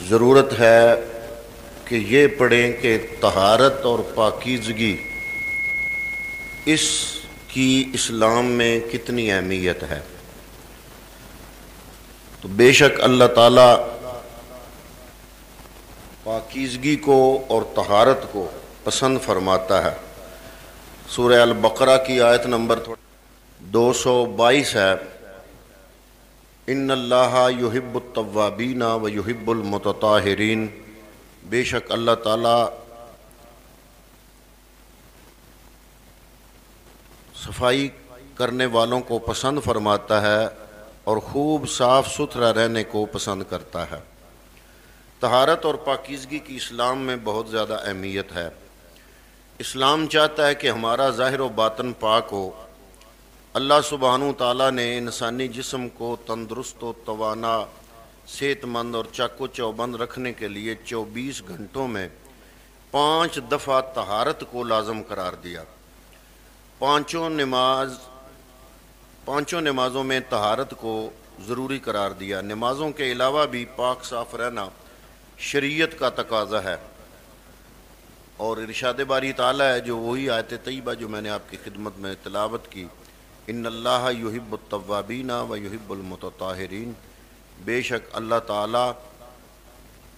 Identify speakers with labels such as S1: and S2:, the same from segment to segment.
S1: ضرورت ہے کہ یہ پڑھیں کہ طہارت اور پاکیزگی اس کی اسلام میں کتنی اہمیت ہے۔ تو بے شک اللہ تعالیٰ پاکیزگی کو اور طہارت کو پسند فرماتا ہے۔ سورہ البقرہ کی آیت نمبر 222 ہے، ان اللہ یحب التوابین و یحب المتطہرین، بے شک اللہ تعالیٰ صفائی کرنے والوں کو پسند فرماتا ہے اور خوب صاف ستھرا رہنے کو پسند کرتا ہے۔ طہارت اور پاکیزگی کی اسلام میں بہت زیادہ اہمیت ہے۔ اسلام چاہتا ہے کہ ہمارا ظاہر و باطن پاک ہو۔ اللہ سبحانہ تعالیٰ نے انسانی جسم کو تندرست و توانا، صحت مند اور چاق و چوبند رکھنے کے لیے 24 گھنٹوں میں 5 دفعہ طہارت کو لازم قرار دیا۔ پانچوں نمازوں میں طہارت کو ضروری قرار دیا۔ نمازوں کے علاوہ بھی پاک صاف رہنا شریعت کا تقاضا ہے، اور ارشاد باری تعالیٰ ہے جو وہی آیت طیبہ جو میں نے آپ کی خدمت میں تلاوت کی، ان اللہ یحب التوابین و یحب المتطہرین، بے شک اللہ تعالیٰ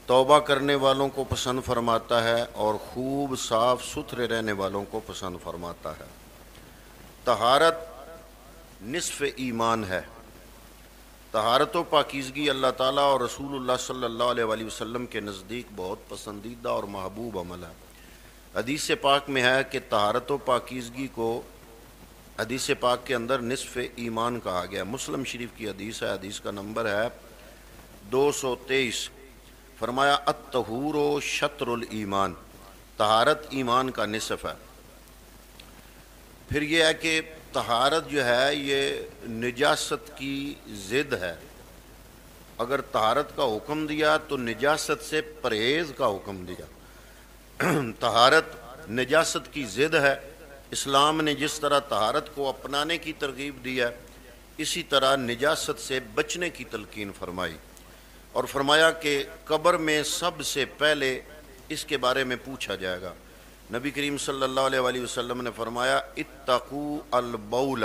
S1: توبہ کرنے والوں کو پسند فرماتا ہے اور خوب صاف ستھرے رہنے والوں کو پسند فرماتا ہے۔ طہارت نصف ایمان ہے۔ طہارت و پاکیزگی اللہ تعالیٰ اور رسول اللہ صلی اللہ علیہ وآلہ وسلم کے نزدیک بہت پسندیدہ اور محبوب عمل ہے۔ حدیث پاک میں ہے کہ طہارت و پاکیزگی کو حدیث پاک کے اندر نصف ایمان کہا گیا۔ مسلم شریف کی حدیث ہے، حدیث کا نمبر ہے 223۔ فرمایا الطہور شطر الایمان، طہارت ایمان کا نصف ہے۔ پھر یہ ہے کہ طہارت جو ہے یہ نجاست کی ضد ہے۔ اگر طہارت کا حکم دیا تو نجاست سے پرہیز کا حکم دیا۔ طہارت نجاست کی ضد ہے۔ اسلام نے جس طرح طہارت کو اپنانے کی ترغیب دی ہے، اسی طرح نجاست سے بچنے کی تلقین فرمائی، اور فرمایا کہ قبر میں سب سے پہلے اس کے بارے میں پوچھا جائے گا۔ نبی کریم صلی اللہ علیہ وآلہ وسلم نے فرمایا اتقوا البول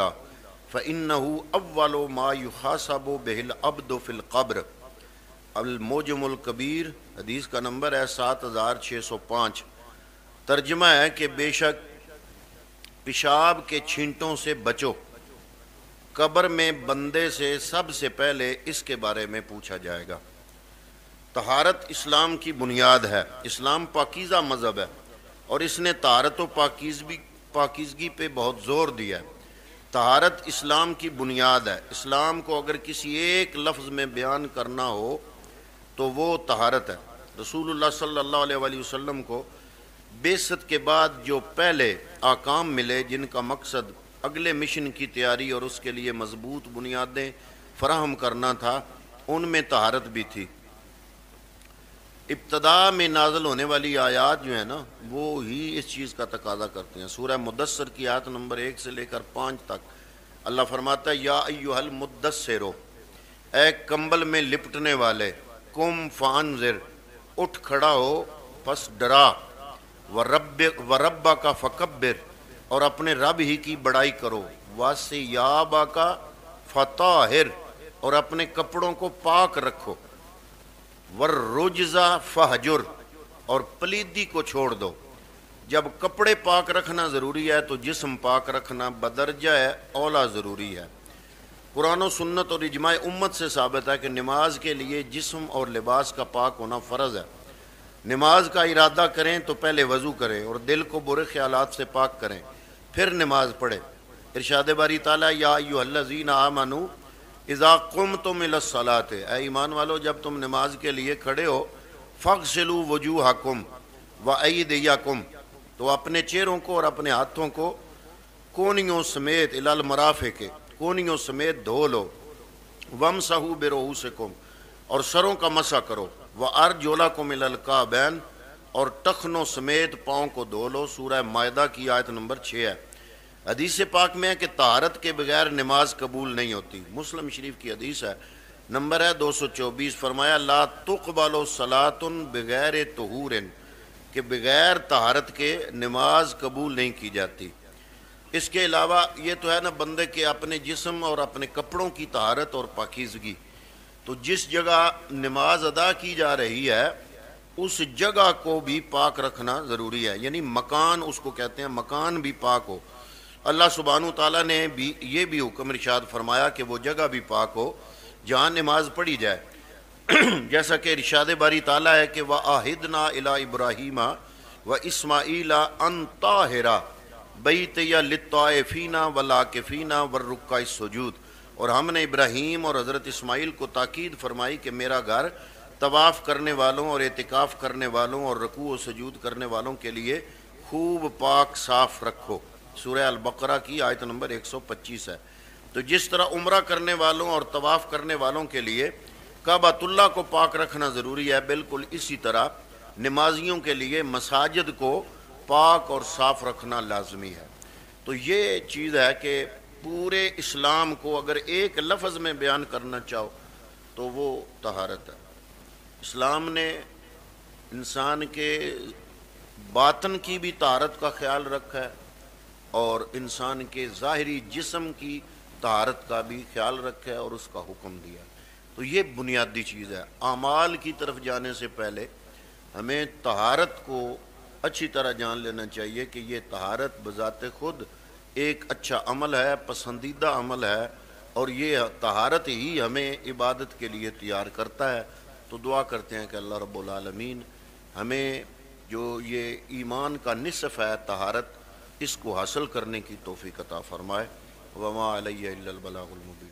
S1: فإنه اول ما يحاسب به العبد في القبر، الموجم الکبیر، حدیث کا نمبر ہے 7605۔ ترجمہ ہے کہ بے شک پیشاب کے چھینٹوں سے بچو، قبر میں بندے سے سب سے پہلے اس کے بارے میں پوچھا جائے گا۔ طہارت اسلام کی بنیاد ہے۔ اسلام پاکیزہ مذہب ہے اور اس نے طہارت و پاکیزگی پہ بہت زور دیا ہے۔ طہارت اسلام کی بنیاد ہے۔ اسلام کو اگر کسی ایک لفظ میں بیان کرنا ہو تو وہ طہارت ہے۔ رسول اللہ صلی اللہ علیہ وآلہ وسلم کو بعثت کے بعد جو پہلے احکام ملے، جن کا مقصد اگلے مشن کی تیاری اور اس کے لیے مضبوط بنیادیں فراہم کرنا تھا، ان میں طہارت بھی تھی۔ ابتدا میں نازل ہونے والی آیات جو ہیں نا، وہ ہی اس چیز کا تقاضا کرتے ہیں۔ سورہ مدثر کی آیت نمبر 1 سے لے کر 5 تک اللہ فرماتا ہے یا ایھا المدثر، اے کمبل میں لپٹنے والے، قم فانذر، اٹھ کھڑا ہو پس ڈرا، وربک فکبر، اور اپنے رب ہی کی بڑائی کرو، وثیابک فطہر، اور اپنے کپڑوں کو پاک رکھو، والرجز فہجر، اور پلیدی کو چھوڑ دو۔ جب کپڑے پاک رکھنا ضروری ہے تو جسم پاک رکھنا بدرجہ اولا ضروری ہے۔ قرآن و سنت اور اجماع امت سے ثابت ہے کہ نماز کے لیے جسم اور لباس کا پاک ہونا فرض ہے۔ نماز کا ارادہ کریں تو پہلے وضو کریں اور دل کو برے خیالات سے پاک کریں، پھر نماز پڑھیں۔ ارشاد باری تعالیٰ یا ایھا الذین آمنوا اذا قمتم الی الصلاۃ، اے ایمان والو جب تم نماز کے لیے کھڑے ہو، فاغسلوا وجوہکم وایدیکم، تو اپنے چہروں کو اور اپنے ہاتھوں کو کونیوں سمیت الی المرافق، کونیوں سمیت دھو لو، وامسحوا برؤوسکم، اور سروں کا مسح کرو، وارجلکم الی الکعبین، اور ٹخنوں سمیت پاؤں کو دھو لو۔ سورہ مائدہ کی آیت نمبر 6 ہے۔ حدیث پاک میں ہے کہ طہارت کے بغیر نماز قبول نہیں ہوتی۔ مسلم شریف کی حدیث ہے نمبر ہے 224، فرمایا لا تقبل صلاۃ بغیر طہور، کہ بغیر طہارت کے نماز قبول نہیں کی جاتی۔ اس کے علاوہ یہ تو ہے نا بندے کے اپنے جسم اور اپنے کپڑوں کی طہارت اور پاکیزگی، تو جس جگہ نماز ادا کی جا رہی ہے اس جگہ کو بھی پاک رکھنا ضروری ہے، یعنی مکان اس کو کہتے ہیں، مکان بھی پاک ہو۔ اللہ سبحانہ تعالیٰ نے بھی یہ بھی حکم ارشاد فرمایا کہ وہ جگہ بھی پاک ہو جہاں نماز پڑھی جائے، جیسا کہ ارشاد باری تعالیٰ ہے کہ وَآہِدْنَا إِلَىٰ إِبْرَاهِيمَ وَإِسْمَاعِيلَ أَن طَاهِرَ بَيْتِيَ لِلطَّائِفِينَ وَالْعَاكِفِينَ وَالرُّكَّعِ السُّجُودِ، اور ہم نے ابراہیم اور حضرت اسماعیل کو تاکید فرمائی کہ میرا گھر طواف کرنے والوں اور اعتکاف کرنے والوں اور رکوع و سجود کرنے والوں کے لیے خوب پاک صاف رکھو۔ سورہ البقرہ کی آیت نمبر 125 ہے۔ تو جس طرح عمرہ کرنے والوں اور طواف کرنے والوں کے لیے کعبۃ اللہ کو پاک رکھنا ضروری ہے، بالکل اسی طرح نمازیوں کے لیے مساجد کو پاک اور صاف رکھنا لازمی ہے۔ تو یہ چیز ہے کہ پورے اسلام کو اگر ایک لفظ میں بیان کرنا چاہو تو وہ طہارت ہے۔ اسلام نے انسان کے باطن کی بھی طہارت کا خیال رکھا ہے اور انسان کے ظاہری جسم کی طہارت کا بھی خیال رکھا ہے اور اس کا حکم دیا۔ تو یہ بنیادی چیز ہے۔ اعمال کی طرف جانے سے پہلے ہمیں طہارت کو اچھی طرح جان لینا چاہیے کہ یہ طہارت بذات خود ایک اچھا عمل ہے، پسندیدہ عمل ہے، اور یہ طہارت ہی ہمیں عبادت کے لیے تیار کرتا ہے۔ تو دعا کرتے ہیں کہ اللہ رب العالمین ہمیں جو یہ ایمان کا نصف ہے طہارت، اس کو حاصل کرنے کی توفیق عطا فرمائے۔ وما علیہ الا البلاغ المبین۔